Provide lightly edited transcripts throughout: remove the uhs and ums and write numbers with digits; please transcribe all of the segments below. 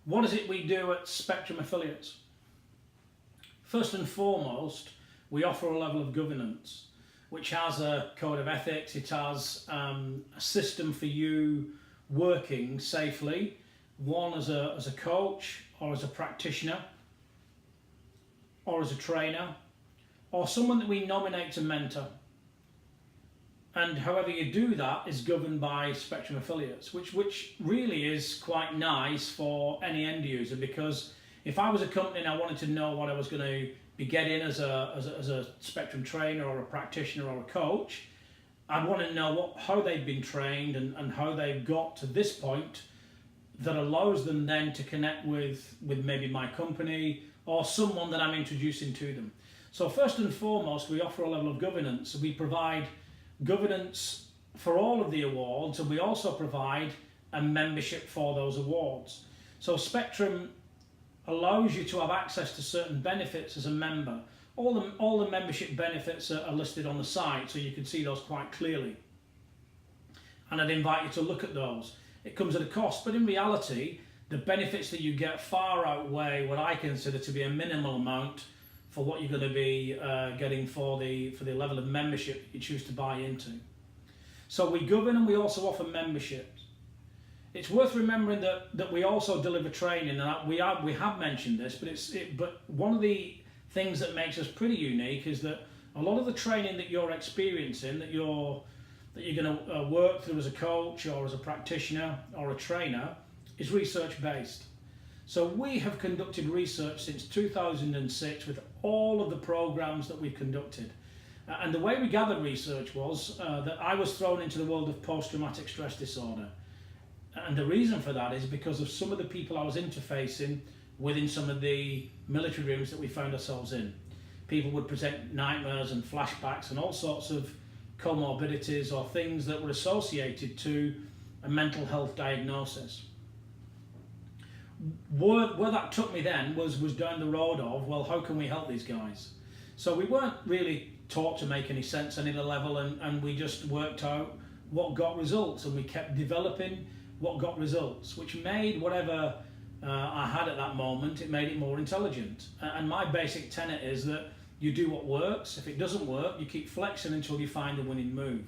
What is it we do at Spectrum Affiliates? First and foremost, we offer a level of governance, which has a code of ethics. It has a system for you working safely, one as a coach or as a practitioner or as a trainer or someone that we nominate to mentor. And however you do that is governed by Spectrum Affiliates, which really is quite nice for any end user, because if I was a company and I wanted to know what I was going to be getting as a Spectrum trainer or a practitioner or a coach, I'd want to know how they've been trained and how they've got to this point that allows them then to connect with maybe my company or someone that I'm introducing to them. So first and foremost, we offer a level of governance. We provide governance for all of the awards, and we also provide a membership for those awards. So Spectrum allows you to have access to certain benefits as a member. All the membership benefits are listed on the site, so you can see those quite clearly. And I'd invite you to look at those. It comes at a cost, but in reality, the benefits that you get far outweigh what I consider to be a minimal amount for what you're going to be getting for the level of membership you choose to buy into. So we govern and we also offer memberships. It's worth remembering that we also deliver training, and we have mentioned this, but one of the things that makes us pretty unique is that a lot of the training that you're experiencing, that you're going to work through as a coach or as a practitioner or a trainer, is research based. So we have conducted research since 2006 with all of the programs that we've conducted. And the way we gathered research was that I was thrown into the world of post-traumatic stress disorder. And the reason for that is because of some of the people I was interfacing within some of the military rooms that we found ourselves in. People would present nightmares and flashbacks and all sorts of comorbidities or things that were associated to a mental health diagnosis. Where that took me then was down the road of, well, how can we help these guys? So we weren't really taught to make any sense at any level, and we just worked out what got results, and we kept developing what got results, which made whatever I had at that moment, it made it more intelligent. And my basic tenet is that you do what works. If it doesn't work, you keep flexing until you find a winning move.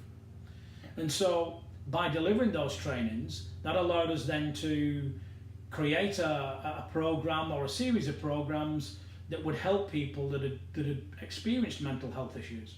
And so by delivering those trainings, that allowed us then to create a program or a series of programs that would help people that had experienced mental health issues.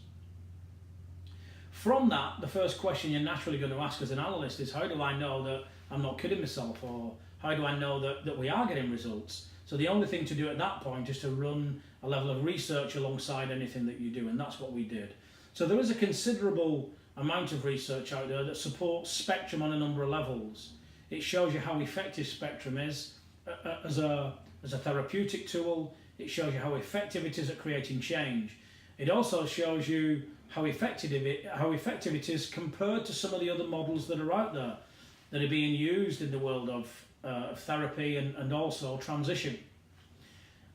From that, the first question you're naturally going to ask as an analyst is, how do I know that I'm not kidding myself, or how do I know that we are getting results? So the only thing to do at that point is to run a level of research alongside anything that you do, and that's what we did. So there is a considerable amount of research out there that supports Spectrum on a number of levels. It shows you how effective Spectrum is as a therapeutic tool. It shows you how effective it is at creating change. It also shows you how effective it is compared to some of the other models that are out there that are being used in the world of therapy and also transition.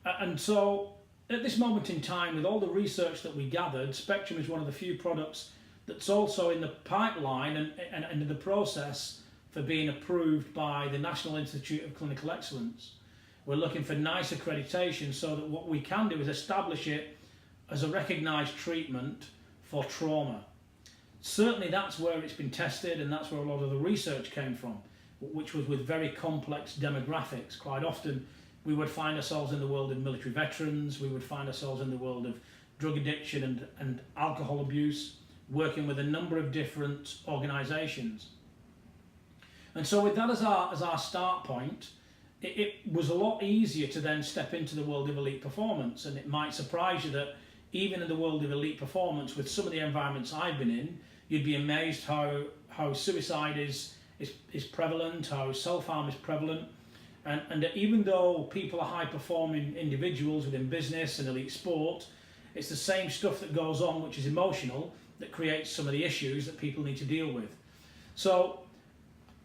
And so at this moment in time, with all the research that we gathered, Spectrum is one of the few products that's also in the pipeline and in the process for being approved by the National Institute of Clinical Excellence. We're looking for NICE accreditation so that what we can do is establish it as a recognised treatment for trauma. Certainly that's where it's been tested, and that's where a lot of the research came from, which was with very complex demographics. Quite often we would find ourselves in the world of military veterans, we would find ourselves in the world of drug addiction and alcohol abuse, working with a number of different organisations. And so with that as our start point, it was a lot easier to then step into the world of elite performance. And it might surprise you that even in the world of elite performance, with some of the environments I've been in, you'd be amazed how suicide is prevalent, how self-harm is prevalent. And even though people are high-performing individuals within business and elite sport, it's the same stuff that goes on, which is emotional, that creates some of the issues that people need to deal with. So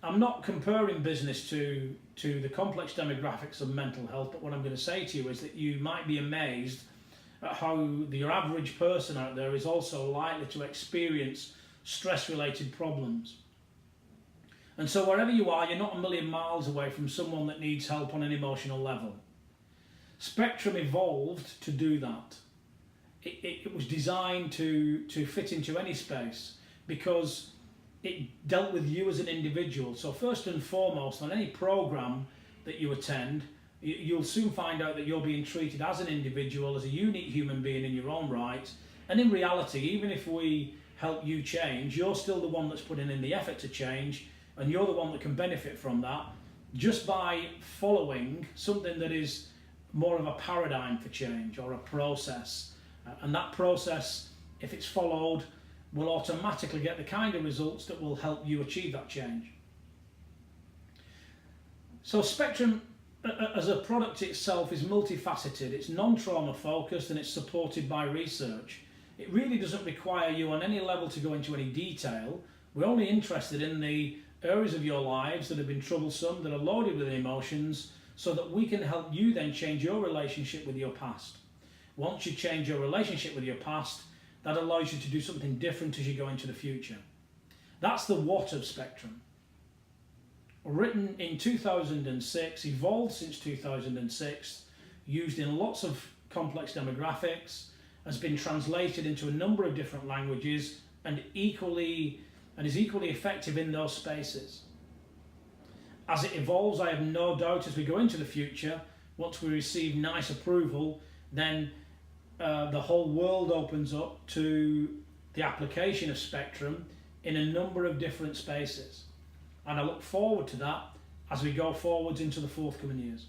I'm not comparing business to the complex demographics of mental health, but what I'm going to say to you is that you might be amazed at how your average person out there is also likely to experience stress-related problems. And so wherever you are, you're not a million miles away from someone that needs help on an emotional level. Spectrum evolved to do that. It was designed to fit into any space because it dealt with you as an individual. So first and foremost, on any program that you attend, you'll soon find out that you're being treated as an individual, as a unique human being in your own right. And in reality, even if we help you change, you're still the one that's putting in the effort to change, and you're the one that can benefit from that just by following something that is more of a paradigm for change or a process. And that process, if it's followed, will automatically get the kind of results that will help you achieve that change. So Spectrum as a product itself is multifaceted. It's non-trauma focused and it's supported by research. It really doesn't require you on any level to go into any detail. We're only interested in the areas of your lives that have been troublesome, that are loaded with emotions, so that we can help you then change your relationship with your past. Once you change your relationship with your past, that allows you to do something different as you go into the future. That's the what of Spectrum. Written in 2006, evolved since 2006, used in lots of complex demographics, has been translated into a number of different languages and is equally effective in those spaces. As it evolves, I have no doubt as we go into the future, once we receive nice approval, then the whole world opens up to the application of Spectrum in a number of different spaces. And I look forward to that as we go forwards into the forthcoming years.